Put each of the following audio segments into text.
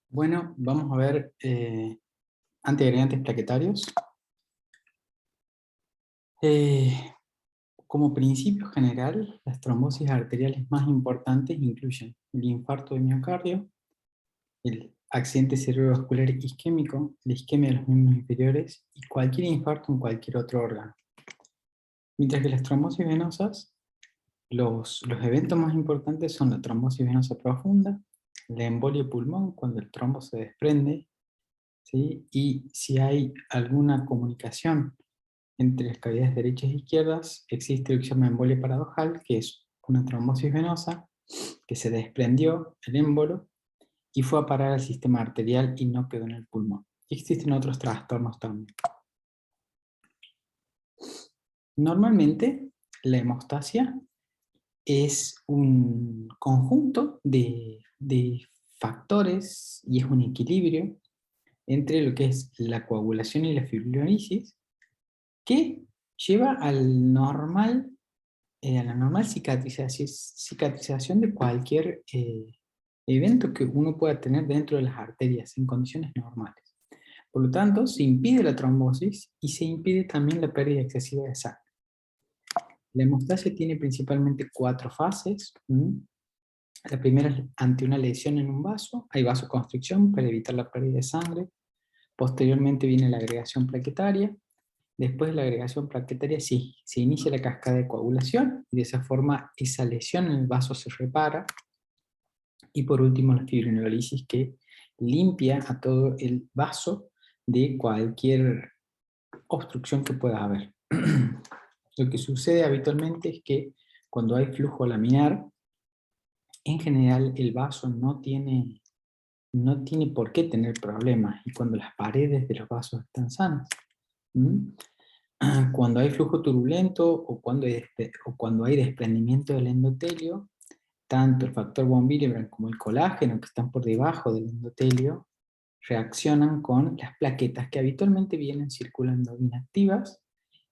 Bueno, vamos a ver antiagregantes plaquetarios. Eh, Como principio general, las trombosis arteriales más importantes incluyen el infarto de miocardio, el accidente cerebrovascular isquémico, la isquemia de los miembros inferiores y cualquier infarto en cualquier otro órgano. Mientras que las trombosis venosas, los eventos más importantes son la trombosis venosa profunda, la embolia de pulmón cuando el trombo se desprende, ¿sí? Y si hay alguna comunicación entre las cavidades derechas e izquierdas, existe lo que se llama embolia paradojal, que es una trombosis venosa que se desprendió el émbolo y fue a parar al sistema arterial y no quedó en el pulmón. Existen otros trastornos también. Normalmente, la hemostasia es un conjunto de factores y es un equilibrio entre lo que es la coagulación y la fibrinolisis que lleva a la normal cicatrización de cualquier evento que uno pueda tener dentro de las arterias en condiciones normales. Por lo tanto, se impide la trombosis y se impide también la pérdida excesiva de sangre. La hemostasia tiene principalmente 4 fases. La primera es ante una lesión en un vaso, hay vasoconstricción para evitar la pérdida de sangre. Posteriormente viene la agregación plaquetaria. Después de la agregación plaquetaria, sí, se inicia la cascada de coagulación y de esa forma esa lesión en el vaso se repara. Y por último, la fibrinolisis que limpia a todo el vaso de cualquier obstrucción que pueda haber. Lo que sucede habitualmente es que cuando hay flujo laminar, en general el vaso no tiene por qué tener problemas, y cuando las paredes de los vasos están sanas. Cuando hay flujo turbulento o cuando hay desprendimiento del endotelio, tanto el factor von Willebrand como el colágeno que están por debajo del endotelio reaccionan con las plaquetas que habitualmente vienen circulando inactivas.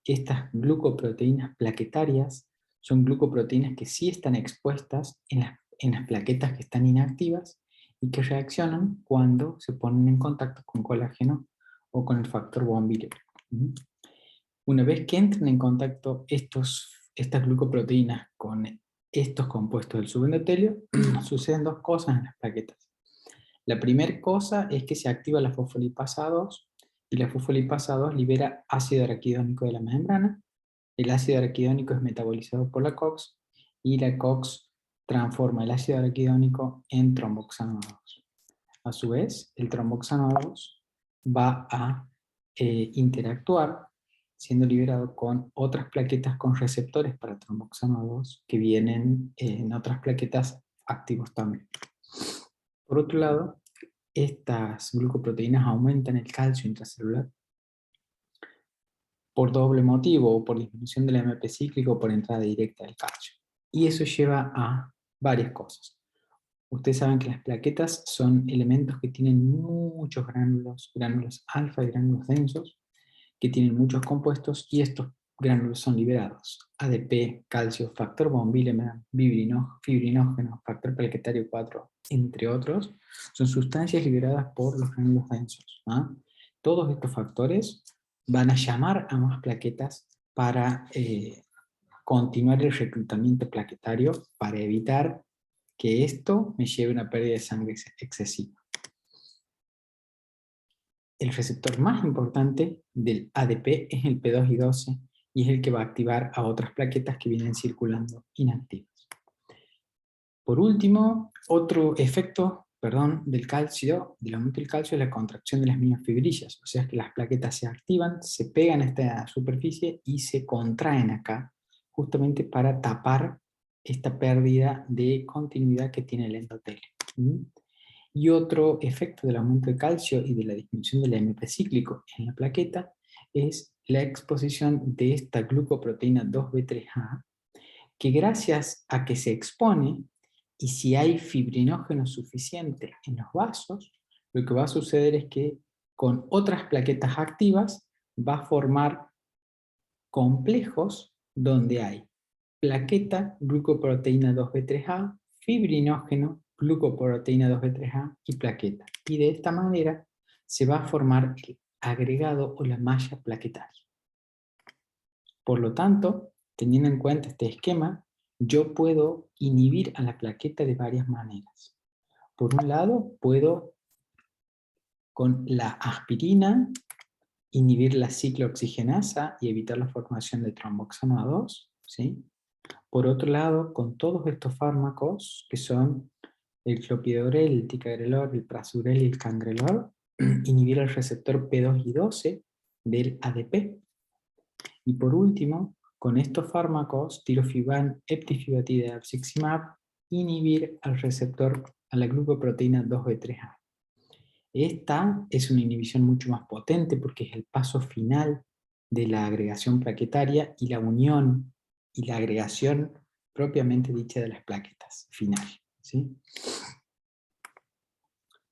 Estas glucoproteínas plaquetarias son glucoproteínas que sí están expuestas en las plaquetas que están inactivas y que reaccionan cuando se ponen en contacto con colágeno o con el factor von Willebrand. Una vez que entran en contacto estas glucoproteínas con estos compuestos del subendotelio, suceden dos cosas en las plaquetas. La primera cosa es que se activa la fosfolipasa 2 y la fosfolipasa 2 libera ácido araquidónico de la membrana. El ácido araquidónico es metabolizado por la COX y la COX transforma el ácido araquidónico en tromboxano 2. A su vez, el tromboxano 2 va a interactuar siendo liberado con otras plaquetas con receptores para tromboxano 2 que vienen en otras plaquetas activos también. Por otro lado, estas glucoproteínas aumentan el calcio intracelular por doble motivo, o por disminución del AMP cíclico o por entrada directa del calcio. Y eso lleva a varias cosas. Ustedes saben que las plaquetas son elementos que tienen muchos gránulos alfa y gránulos densos, que tienen muchos compuestos, y estos gránulos son liberados. ADP, calcio, factor von Willebrand, fibrinógeno, factor plaquetario 4, entre otros, son sustancias liberadas por los gránulos densos. Todos estos factores van a llamar a más plaquetas para continuar el reclutamiento plaquetario, para evitar que esto me lleve a una pérdida de sangre excesiva. El receptor más importante del ADP es el P2Y12 y es el que va a activar a otras plaquetas que vienen circulando inactivas. Por último, otro efecto, del calcio, del aumento del calcio, es la contracción de las miofibrillas, o sea que las plaquetas se activan, se pegan a esta superficie y se contraen acá, justamente para tapar esta pérdida de continuidad que tiene el endotelio. Y otro efecto del aumento de calcio y de la disminución del AMP cíclico en la plaqueta es la exposición de esta glucoproteína 2B3A, que gracias a que se expone, y si hay fibrinógeno suficiente en los vasos, lo que va a suceder es que con otras plaquetas activas va a formar complejos donde hay plaqueta, glucoproteína 2B3A, fibrinógeno glucoproteína 2B3A y plaqueta. Y de esta manera se va a formar el agregado o la malla plaquetaria. Por lo tanto, teniendo en cuenta este esquema, yo puedo inhibir a la plaqueta de varias maneras. Por un lado, puedo con la aspirina inhibir la ciclooxigenasa y evitar la formación de tromboxano A2, ¿sí? Por otro lado, con todos estos fármacos, que son el clopidogrel, el ticagrelor, el prasugrel y el cangrelor, inhibir el receptor P2 y 12 del ADP. Y por último, con estos fármacos, tirofiban, eptifibatida y abciximab, inhibir al receptor a la glucoproteína 2B3A. Esta es una inhibición mucho más potente porque es el paso final de la agregación plaquetaria y la unión y la agregación propiamente dicha de las plaquetas final, ¿sí?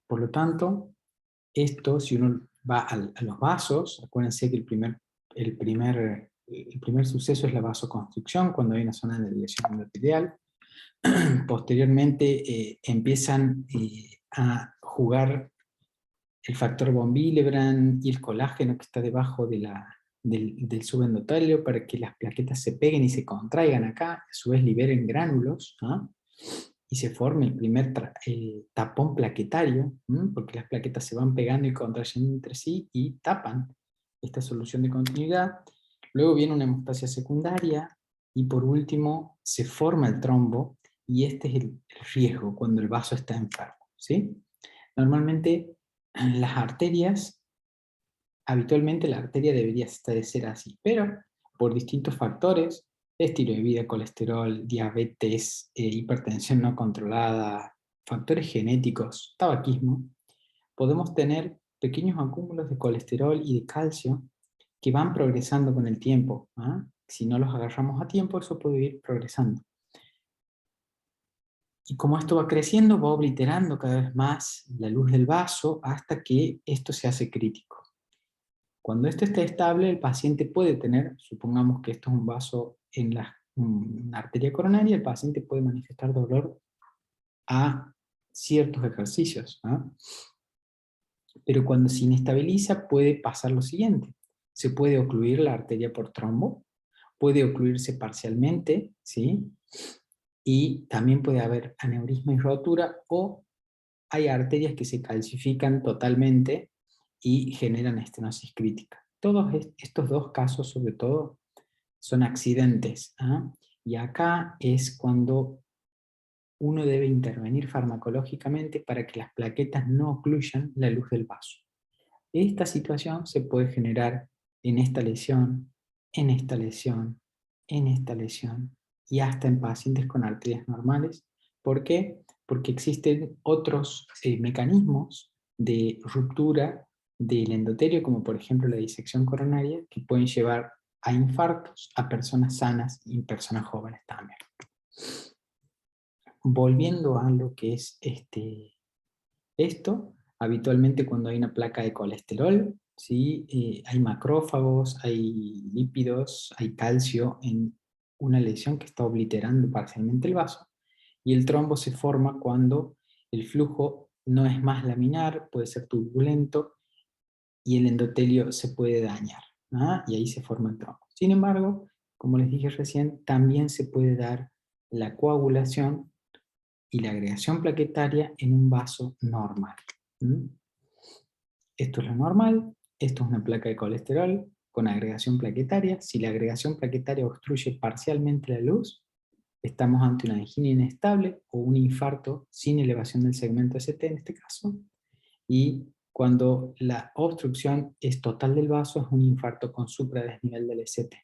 Por lo tanto, esto, si uno va a los vasos, acuérdense que el primer suceso es la vasoconstricción, cuando hay una zona de lesión endotelial. Posteriormente empiezan a jugar el factor von Willebrand y el colágeno que está debajo del subendotelio para que las plaquetas se peguen y se contraigan acá, a su vez liberen gránulos, ¿ah? Y se forme el primer tapón plaquetario, porque las plaquetas se van pegando y contrayendo entre sí y tapan esta solución de continuidad. Luego viene una hemostasia secundaria y por último se forma el trombo, y este es el riesgo cuando el vaso está enfermo, ¿sí? Normalmente las arterias, habitualmente la arteria debería de ser así, pero por distintos factores, estilo de vida, colesterol, diabetes, hipertensión no controlada, factores genéticos, tabaquismo, podemos tener pequeños acúmulos de colesterol y de calcio que van progresando con el tiempo. ¿Ah? Si no los agarramos a tiempo, eso puede ir progresando. Y como esto va creciendo, va obliterando cada vez más la luz del vaso hasta que esto se hace crítico. Cuando esto está estable, el paciente puede tener, supongamos que esto es un vaso en una arteria coronaria, el paciente puede manifestar dolor a ciertos ejercicios. ¿Ah? Pero cuando se inestabiliza puede pasar lo siguiente. Se puede ocluir la arteria por trombo, puede ocluirse parcialmente, ¿sí? Y también puede haber aneurisma y rotura, o hay arterias que se calcifican totalmente y generan estenosis crítica. Todos estos dos casos, sobre todo, son accidentes. ¿Ah? Y acá es cuando uno debe intervenir farmacológicamente para que las plaquetas no ocluyan la luz del vaso. Esta situación se puede generar en esta lesión, en esta lesión, en esta lesión, y hasta en pacientes con arterias normales. ¿Por qué? Porque existen otros mecanismos de ruptura del endotelio, como por ejemplo la disección coronaria, que pueden llevar a infartos a personas sanas y personas jóvenes también. Volviendo a lo que es esto, habitualmente cuando hay una placa de colesterol, ¿sí? Hay macrófagos, hay lípidos, hay calcio en una lesión que está obliterando parcialmente el vaso, y el trombo se forma cuando el flujo no es más laminar, puede ser turbulento, y el endotelio se puede dañar, ¿ah? Y ahí se forma el trombo. Sin embargo, como les dije recién, también se puede dar la coagulación y la agregación plaquetaria en un vaso normal. ¿Mm? Esto es lo normal, esto es una placa de colesterol con agregación plaquetaria. Si la agregación plaquetaria obstruye parcialmente la luz, estamos ante una angina inestable o un infarto sin elevación del segmento ST en este caso. Y cuando la obstrucción es total del vaso, es un infarto con supradesnivel del ST.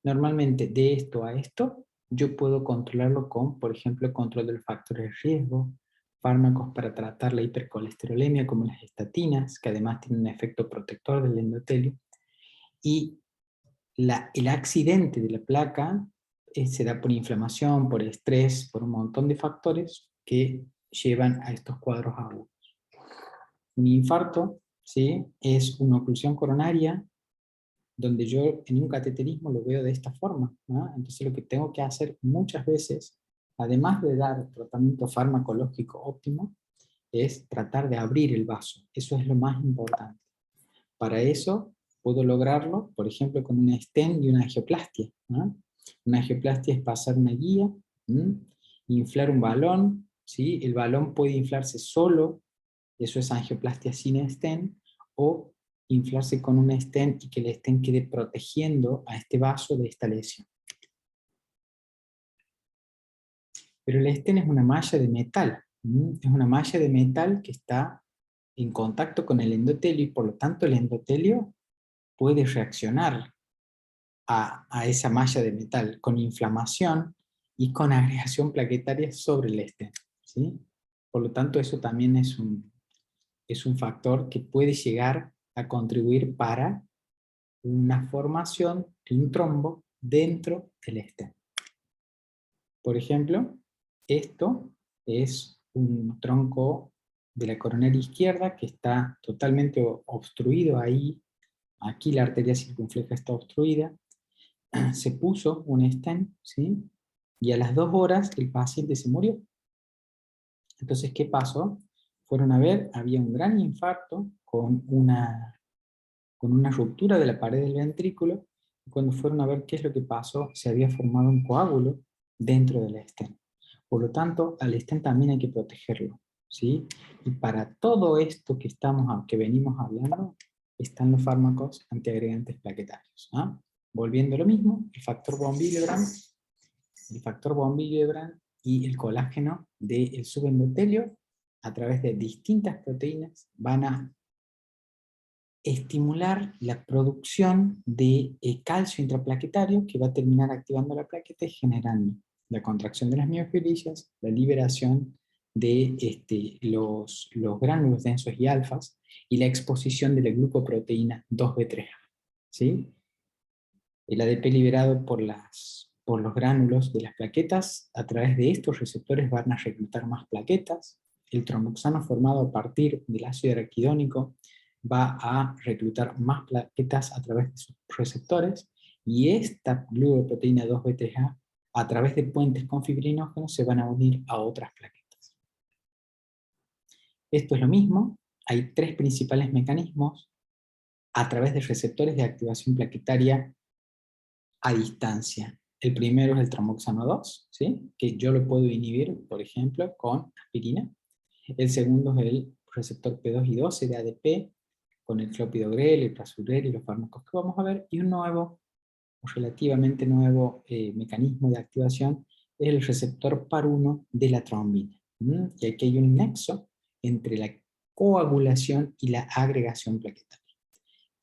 Normalmente de esto a esto, yo puedo controlarlo con, por ejemplo, control del factor de riesgo, fármacos para tratar la hipercolesterolemia como las estatinas, que además tienen un efecto protector del endotelio, y el accidente de la placa se da por inflamación, por estrés, por un montón de factores que llevan a estos cuadros agudos. Un infarto, ¿sí? Es una oclusión coronaria donde yo en un cateterismo lo veo de esta forma, ¿no? Entonces lo que tengo que hacer muchas veces además de dar tratamiento farmacológico óptimo, es tratar de abrir el vaso. Eso es lo más importante. Para eso puedo lograrlo, por ejemplo, con un stent y una angioplastia, ¿no? Una angioplastia es pasar una guía, inflar un balón, ¿sí? El balón puede inflarse solo, eso es angioplastia sin stent, o inflarse con un stent y que el stent quede protegiendo a este vaso de esta lesión. Pero el stent es una malla de metal, es una malla de metal que está en contacto con el endotelio y por lo tanto el endotelio puede reaccionar a esa malla de metal con inflamación y con agregación plaquetaria sobre el stent, ¿sí? Por lo tanto, eso también es un factor que puede llegar a contribuir para una formación de un trombo dentro del stent. Por ejemplo, esto es un tronco de la coronaria izquierda que está totalmente obstruido ahí. Aquí la arteria circunfleja está obstruida. Se puso un stent, ¿sí? Y a las 2 horas el paciente se murió. Entonces, ¿qué pasó? Fueron a ver, había un gran infarto con una ruptura de la pared del ventrículo, y cuando fueron a ver qué es lo que pasó, se había formado un coágulo dentro del stent. Por lo tanto, al stent también hay que protegerlo, ¿sí? Y para todo esto que venimos hablando, están los fármacos antiagregantes plaquetarios, ¿no? Volviendo a lo mismo, el factor von Willebrand y el colágeno del subendotelio, a través de distintas proteínas, van a estimular la producción de calcio intraplaquetario que va a terminar activando la plaqueta y generando la contracción de las miofibrilias, la liberación de los gránulos densos y alfas y la exposición de la glucoproteína 2B3A. ¿Sí? El ADP liberado por los gránulos de las plaquetas, a través de estos receptores van a reclutar más plaquetas. El tromboxano formado a partir del ácido araquidónico va a reclutar más plaquetas a través de sus receptores, y esta glucoproteína 2B3A, a través de puentes con fibrinógenos, se van a unir a otras plaquetas. Esto es lo mismo, hay 3 principales mecanismos a través de receptores de activación plaquetaria a distancia. El primero es el tromboxano 2, ¿sí? Que yo lo puedo inhibir, por ejemplo, con aspirina. El segundo es el receptor P2 y 12 de ADP, con el clopidogrel, el prasugrel y los fármacos que vamos a ver. Y un nuevo, o relativamente nuevo mecanismo de activación es el receptor PAR1 de la trombina. Y aquí hay un nexo entre la coagulación y la agregación plaquetaria.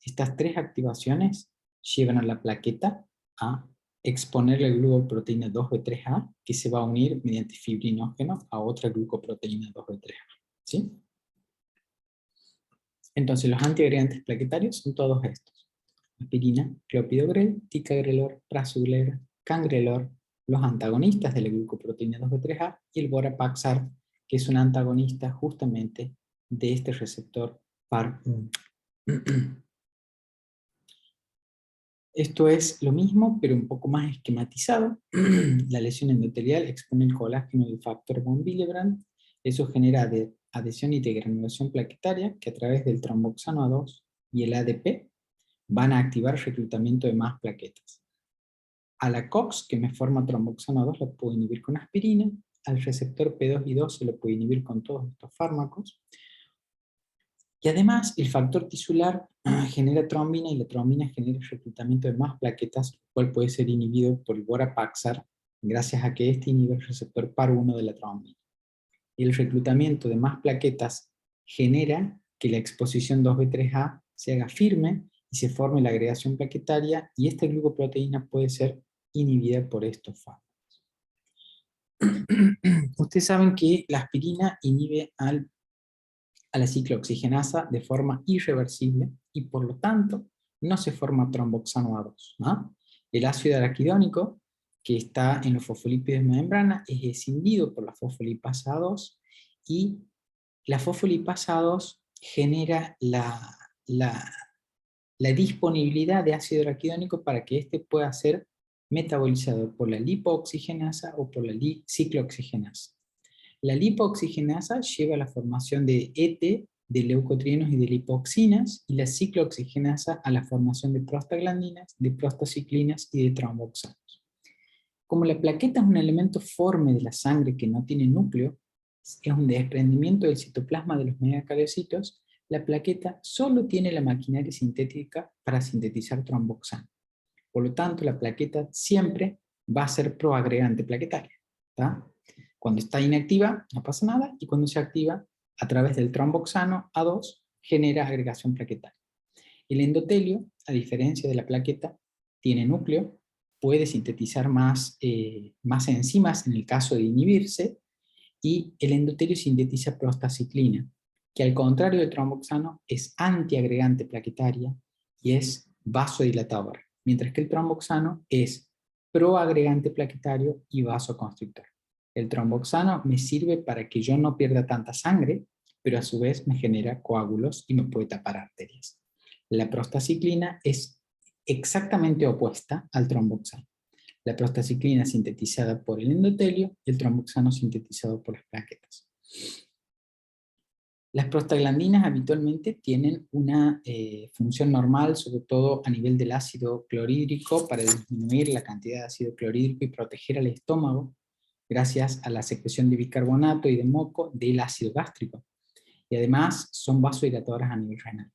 Estas 3 activaciones llevan a la plaqueta a exponer la glucoproteína 2B3A, que se va a unir mediante fibrinógeno a otra glucoproteína 2B3A. ¿Sí? Entonces los antiagregantes plaquetarios son todos estos: aspirina, clopidogrel, ticagrelor, prasugrel, cangrelor, los antagonistas de la glucoproteína 2B3A y el borapaxar, que es un antagonista justamente de este receptor PAR1. Esto es lo mismo, pero un poco más esquematizado. La lesión endotelial expone el colágeno y el factor von Willebrand. Eso genera adhesión y degranulación plaquetaria, que a través del tromboxano A2 y el ADP van a activar el reclutamiento de más plaquetas. A la COX, que me forma tromboxano A2, la puedo inhibir con aspirina. Al receptor P2 y 2 se lo puede inhibir con todos estos fármacos. Y además, el factor tisular genera trombina, y la trombina genera el reclutamiento de más plaquetas, lo cual puede ser inhibido por el borapaxar, gracias a que este inhibe el receptor PAR1 de la trombina. Y el reclutamiento de más plaquetas genera que la exposición 2B3A se haga firme y se forme la agregación plaquetaria, y esta glucoproteína puede ser inhibida por estos fármacos. Ustedes saben que la aspirina inhibe a la ciclooxigenasa de forma irreversible, y por lo tanto no se forma tromboxano A2, ¿no? El ácido araquidónico, que está en los fosfolípidos de membrana, es escindido por la fosfolipasa A2, y la fosfolipasa A2 genera la disponibilidad de ácido araquidónico para que éste pueda ser metabolizado por la lipooxigenasa o por la ciclooxigenasa. La lipooxigenasa lleva a la formación de ET, de leucotrienos y de lipoxinas, y la ciclooxigenasa a la formación de prostaglandinas, de prostaciclinas y de tromboxanos. Como la plaqueta es un elemento forme de la sangre que no tiene núcleo, es un desprendimiento del citoplasma de los megacariocitos, la plaqueta solo tiene la maquinaria sintética para sintetizar tromboxano. Por lo tanto, la plaqueta siempre va a ser proagregante plaquetaria. ¿Tá? Cuando está inactiva no pasa nada, y cuando se activa a través del tromboxano A2 genera agregación plaquetaria. El endotelio, a diferencia de la plaqueta, tiene núcleo, puede sintetizar más enzimas en el caso de inhibirse, y el endotelio sintetiza prostaciclina, que al contrario del tromboxano es antiagregante plaquetaria y es vasodilatador, mientras que el tromboxano es proagregante plaquetario y vasoconstrictor. El tromboxano me sirve para que yo no pierda tanta sangre, pero a su vez me genera coágulos y me puede tapar arterias. La prostaciclina es exactamente opuesta al tromboxano. La prostaciclina sintetizada por el endotelio y el tromboxano sintetizado por las plaquetas. Las prostaglandinas habitualmente tienen una función normal, sobre todo a nivel del ácido clorhídrico, para disminuir la cantidad de ácido clorhídrico y proteger al estómago, gracias a la secreción de bicarbonato y de moco del ácido gástrico. Y además son vasodilatadoras a nivel renal.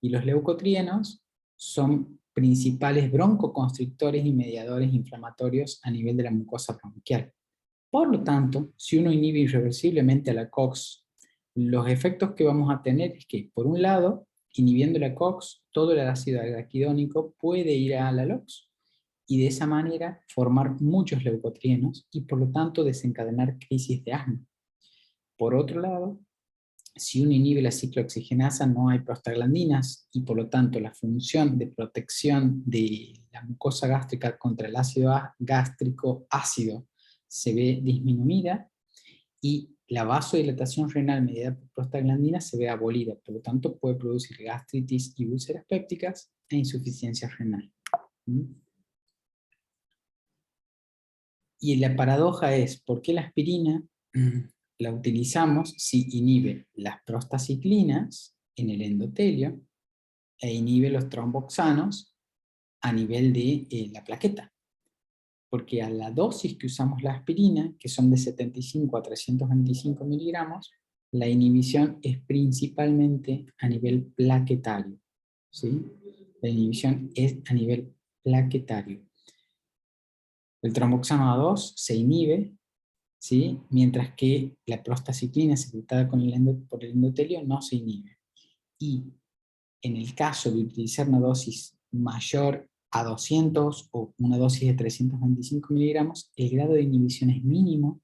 Y los leucotrienos son principales broncoconstrictores y mediadores inflamatorios a nivel de la mucosa bronquial. Por lo tanto, si uno inhibe irreversiblemente a la COX, los efectos que vamos a tener es que, por un lado, inhibiendo la COX, todo el ácido araquidónico puede ir a la LOX, y de esa manera formar muchos leucotrienos y por lo tanto desencadenar crisis de asma. Por otro lado, si uno inhibe la ciclooxigenasa no hay prostaglandinas y por lo tanto la función de protección de la mucosa gástrica contra el ácido gástrico ácido se ve disminuida y la vasodilatación renal mediada por prostaglandinas se ve abolida, por lo tanto puede producir gastritis y úlceras pépticas e insuficiencia renal. Y la paradoja es, ¿por qué la aspirina la utilizamos si inhibe las prostaciclinas en el endotelio e inhibe los tromboxanos a nivel de la plaqueta? Porque a la dosis que usamos la aspirina, que son de 75 a 325 miligramos, la inhibición es principalmente a nivel plaquetario. ¿Sí? La inhibición es a nivel plaquetario. El tromboxano A2 se inhibe, ¿sí? Mientras que la prostaciclina secretada por el endotelio no se inhibe. Y en el caso de utilizar una dosis mayor a 200 o una dosis de 325 miligramos, el grado de inhibición es mínimo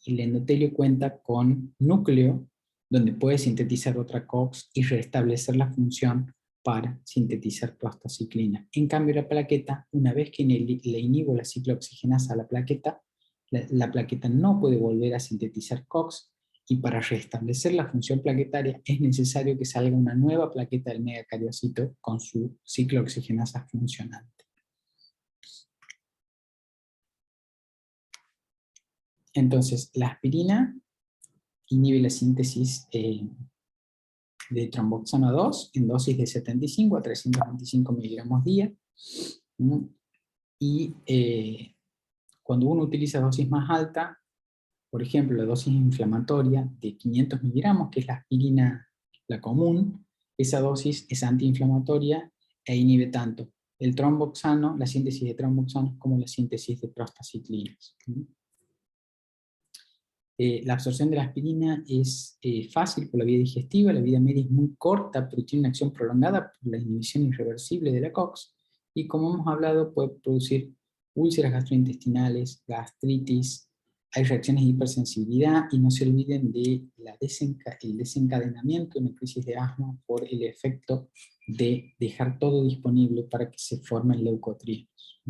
y el endotelio cuenta con núcleo donde puede sintetizar otra COX y restablecer la función para sintetizar prostaciclina. En cambio, la plaqueta, una vez que le inhibo la ciclooxigenasa a la plaqueta, la plaqueta no puede volver a sintetizar COX, y para restablecer la función plaquetaria es necesario que salga una nueva plaqueta del megacariocito con su ciclooxigenasa funcionante. Entonces, la aspirina inhibe la síntesis de tromboxano 2 en dosis de 75 a 325 miligramos día. Y cuando uno utiliza dosis más alta, por ejemplo, la dosis inflamatoria de 500 miligramos, que es la aspirina, la común, esa dosis es antiinflamatoria e inhibe tanto el tromboxano, la síntesis de tromboxanos, como la síntesis de prostaciclinas. La absorción de la aspirina es fácil por la vía digestiva, la vida media es muy corta, pero tiene una acción prolongada por la inhibición irreversible de la COX, y como hemos hablado puede producir úlceras gastrointestinales, gastritis, hay reacciones de hipersensibilidad, y no se olviden de el desencadenamiento de una crisis de asma por el efecto de dejar todo disponible para que se formen leucotrienos.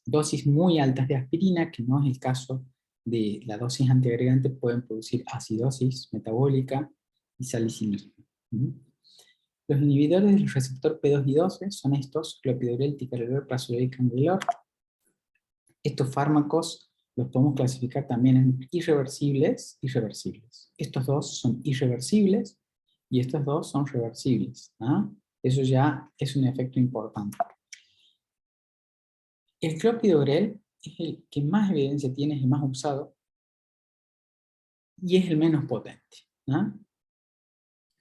Dosis muy altas de aspirina, que no es el caso de la dosis antiagregante, pueden producir acidosis metabólica y salicilismo. Los inhibidores del receptor P2Y12 son estos: clopidogrel, ticagrelor, prasugrel y cangrelor. Estos fármacos los podemos clasificar también en irreversibles y reversibles. Estos dos son irreversibles y estos dos son reversibles. Eso ya es un efecto importante. El clopidogrel es el que más evidencia tiene, es el más usado y es el menos potente.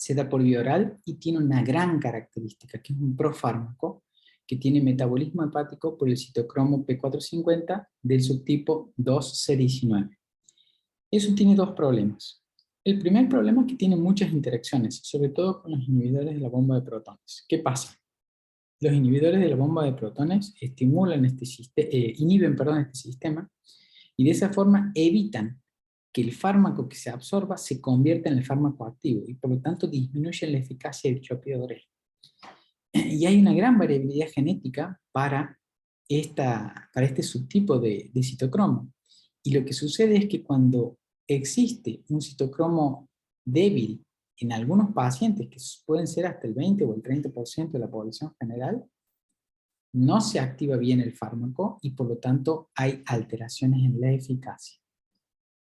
Se da por vía oral y tiene una gran característica, que es un profármaco que tiene metabolismo hepático por el citocromo P450 del subtipo 2C19. Eso tiene dos problemas. El primer problema es que tiene muchas interacciones, sobre todo con los inhibidores de la bomba de protones. ¿Qué pasa? Los inhibidores de la bomba de protones estimulan inhiben este sistema, y de esa forma evitan que el fármaco que se absorba se convierta en el fármaco activo, y por lo tanto disminuyen la eficacia del clopidogrel. Y hay una gran variabilidad genética para este subtipo de citocromo. Y lo que sucede es que cuando existe un citocromo débil en algunos pacientes, que pueden ser hasta el 20 o el 30% de la población general, no se activa bien el fármaco y por lo tanto hay alteraciones en la eficacia.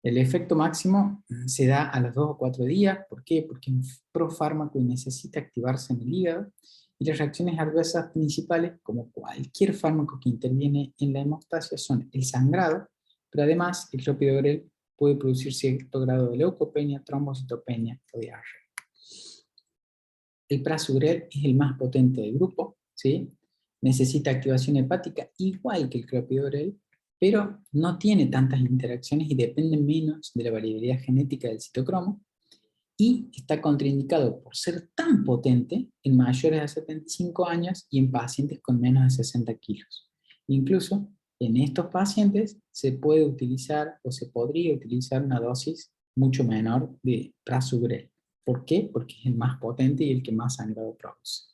El efecto máximo se da a los 2 o 4 días. ¿Por qué? Porque es un profármaco y necesita activarse en el hígado, y las reacciones adversas principales, como cualquier fármaco que interviene en la hemostasia, son el sangrado, pero además el clopidogrel puede producir cierto grado de leucopenia, trombocitopenia o diarrea. El prasugrel es el más potente del grupo, ¿sí? Necesita activación hepática igual que el clopidogrel, pero no tiene tantas interacciones y depende menos de la variabilidad genética del citocromo, y está contraindicado por ser tan potente en mayores de 75 años y en pacientes con menos de 60 kilos. Incluso en estos pacientes se puede utilizar o se podría utilizar una dosis mucho menor de prasugrel. ¿Por qué? Porque es el más potente y el que más sangrado produce.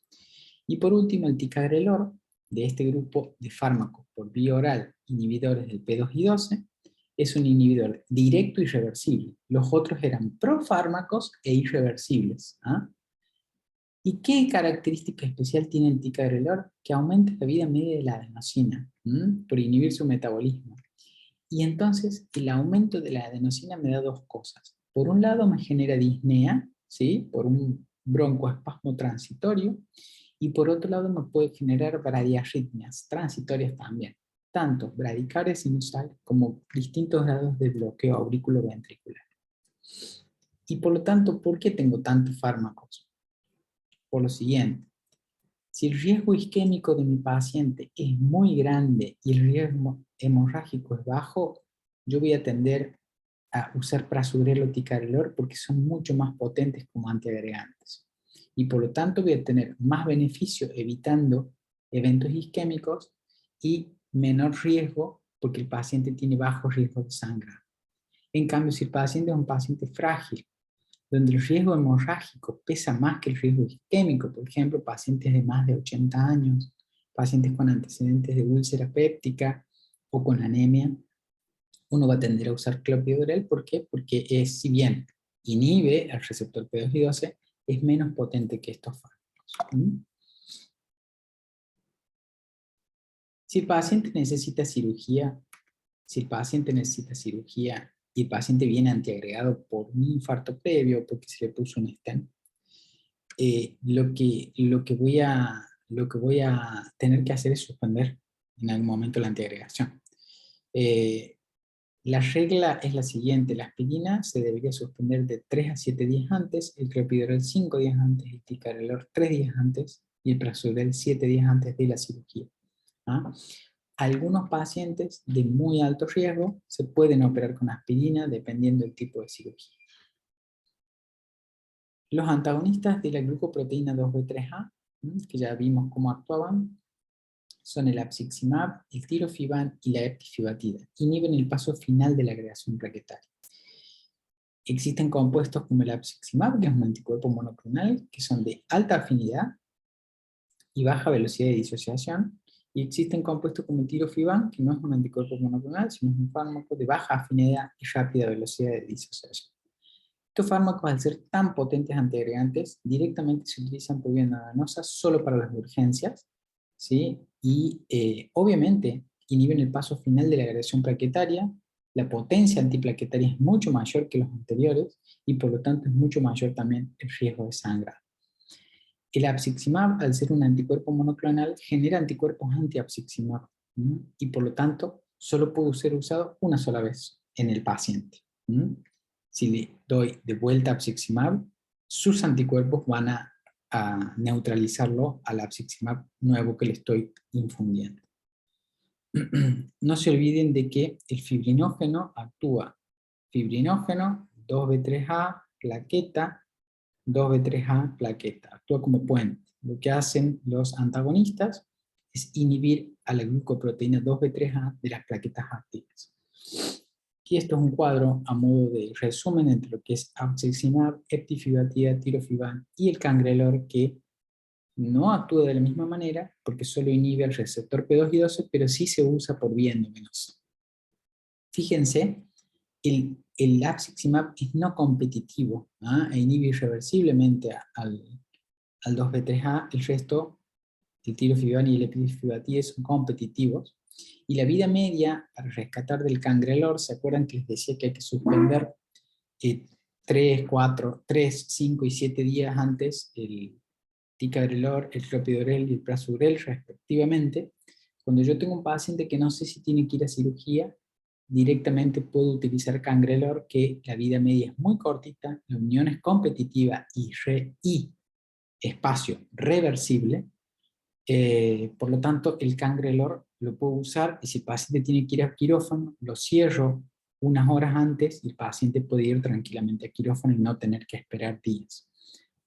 Y por último, el ticagrelor, de este grupo de fármacos por vía oral inhibidores del P2Y12, es un inhibidor directo y reversible. Los otros eran profármacos e irreversibles. ¿Y qué característica especial tiene el ticagrelor? Que aumenta la vida media de la adenosina por inhibir su metabolismo. Y entonces el aumento de la adenosina me da dos cosas. Por un lado me genera disnea, ¿sí? Por un broncoespasmo transitorio, y por otro lado me puede generar bradiarritmias transitorias también, tanto bradicardia sinusal como distintos grados de bloqueo auriculoventricular. Y por lo tanto, ¿por qué tengo tantos fármacos? Por lo siguiente: si el riesgo isquémico de mi paciente es muy grande y el riesgo hemorrágico es bajo, yo voy a tender a usar prasugrel o ticagrelor porque son mucho más potentes como antiagregantes. Y por lo tanto voy a tener más beneficio evitando eventos isquémicos y menor riesgo porque el paciente tiene bajo riesgo de sangre. En cambio, si el paciente es un paciente frágil, donde el riesgo hemorrágico pesa más que el riesgo isquémico, por ejemplo, pacientes de más de 80 años, pacientes con antecedentes de úlcera péptica o con anemia, uno va a tender a usar clopidogrel. ¿Por qué? Porque si bien inhibe el receptor P2Y12, es menos potente que estos fármacos. Si el paciente necesita cirugía, y el paciente viene antiagregado por un infarto previo, porque se le puso un stent, lo que voy a tener que hacer es suspender en algún momento la antiagregación. La regla es la siguiente: la aspirina se debería suspender de 3 a 7 días antes, el clopidogrel 5 días antes, el ticagrelor 3 días antes y el prasugrel 7 días antes de la cirugía. Algunos pacientes de muy alto riesgo se pueden operar con aspirina dependiendo del tipo de cirugía. Los antagonistas de la glucoproteína 2B3A, que ya vimos cómo actuaban, son el apiximab, el tirofiban y la eptifibatida. Inhiben el paso final de la agregación plaquetaria. Existen compuestos como el apiximab, que es un anticuerpo monoclonal, que son de alta afinidad y baja velocidad de disociación, y existen compuestos como el tirofiban, que no es un anticuerpo monoclonal, sino es un fármaco de baja afinidad y rápida velocidad de disociación. Estos fármacos, al ser tan potentes antiagregantes, directamente se utilizan por vía endovenosa solo para las urgencias, ¿sí? Y obviamente inhiben el paso final de la agresión plaquetaria. La potencia antiplaquetaria es mucho mayor que los anteriores y por lo tanto es mucho mayor también el riesgo de sangrado. El abciximab, al ser un anticuerpo monoclonal, genera anticuerpos anti-abciximab, y por lo tanto solo puede ser usado una sola vez en el paciente. Si le doy de vuelta abciximab, sus anticuerpos van a neutralizarlo al abciximab nuevo que le estoy infundiendo. No se olviden de que el fibrinógeno actúa fibrinógeno, 2B3A, plaqueta, 2B3A, plaqueta. Actúa como puente. Lo que hacen los antagonistas es inhibir a la glucoproteína 2B3A de las plaquetas activas. Y esto es un cuadro a modo de resumen entre lo que es abciximab, eptifibatida, tirofiban y el cangrelor, que no actúa de la misma manera porque solo inhibe el receptor P2 y 12, pero sí se usa por vía endovenosa. Fíjense, el abciximab es no competitivo, e inhibe irreversiblemente al 2B3A, el resto, el tirofiban y el eptifibatida, son competitivos. Y la vida media, para rescatar del cangrelor, ¿se acuerdan que les decía que hay que suspender 3, 5 y 7 días antes el ticagrelor, el clopidogrel y el prasugrel respectivamente? Cuando yo tengo un paciente que no sé si tiene que ir a cirugía, directamente puedo utilizar cangrelor, que la vida media es muy cortita, la unión es competitiva y espacio reversible. Por lo tanto, el cangrelor lo puedo usar, y si el paciente tiene que ir a quirófano, lo cierro unas horas antes y el paciente puede ir tranquilamente a quirófano y no tener que esperar días.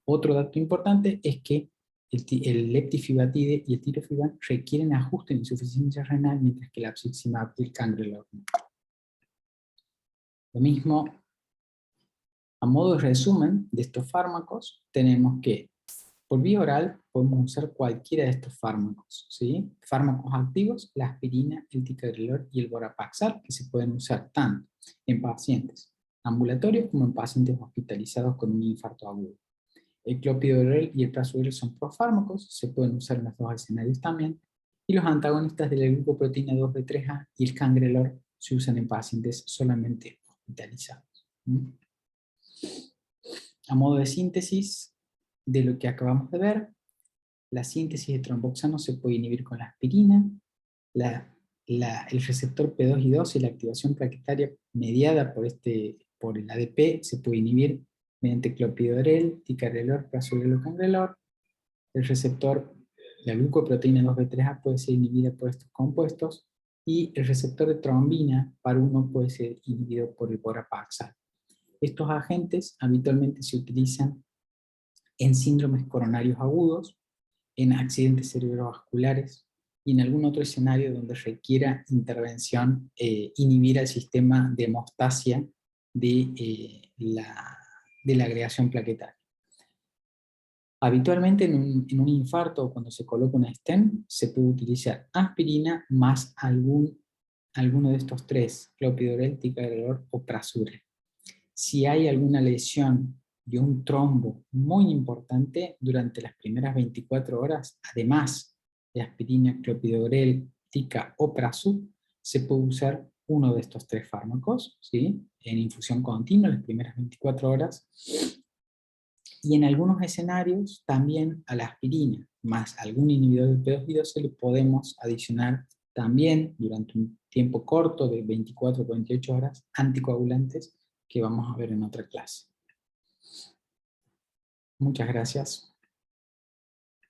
Otro dato importante es que el leptifibatide y el tirofiban requieren ajuste en insuficiencia renal, mientras que el abciximab y el cangrelor no. Lo mismo, a modo de resumen de estos fármacos, tenemos que por vía oral podemos usar cualquiera de estos fármacos, ¿sí? Fármacos activos, la aspirina, el ticagrelor y el vorapaxar, que se pueden usar tanto en pacientes ambulatorios como en pacientes hospitalizados con un infarto agudo. El clopidogrel y el prasugrel son profármacos, se pueden usar en los dos escenarios también, y los antagonistas de la glucoproteína 2B3A y el cangrelor se usan en pacientes solamente hospitalizados. A modo de síntesis de lo que acabamos de ver, la síntesis de tromboxano se puede inhibir con la aspirina, el receptor P2 y 12 y la activación plaquetaria mediada por el ADP se puede inhibir mediante clopidogrel, ticagrelor, prasugrel o cangrelor. El receptor, la glucoproteína 2B3A, puede ser inhibida por estos compuestos, y el receptor de trombina PAR1 puede ser inhibido por el vorapaxar. Estos agentes habitualmente se utilizan en síndromes coronarios agudos, en accidentes cerebrovasculares y en algún otro escenario donde requiera intervención, inhibir el sistema de hemostasia de la agregación plaquetaria. Habitualmente en un infarto, o cuando se coloca una stent, se puede utilizar aspirina más alguno de estos tres, clopidogrel, ticagrelor o prasugrel. Si hay alguna lesión de un trombo muy importante durante las primeras 24 horas, además de aspirina, clopidogrel, tica o prasu, se puede usar uno de estos tres fármacos, ¿sí?, en infusión continua las primeras 24 horas, y en algunos escenarios también a la aspirina más algún inhibidor del P2 se le podemos adicionar también durante un tiempo corto de 24 o 48 horas anticoagulantes, que vamos a ver en otra clase. Muchas gracias.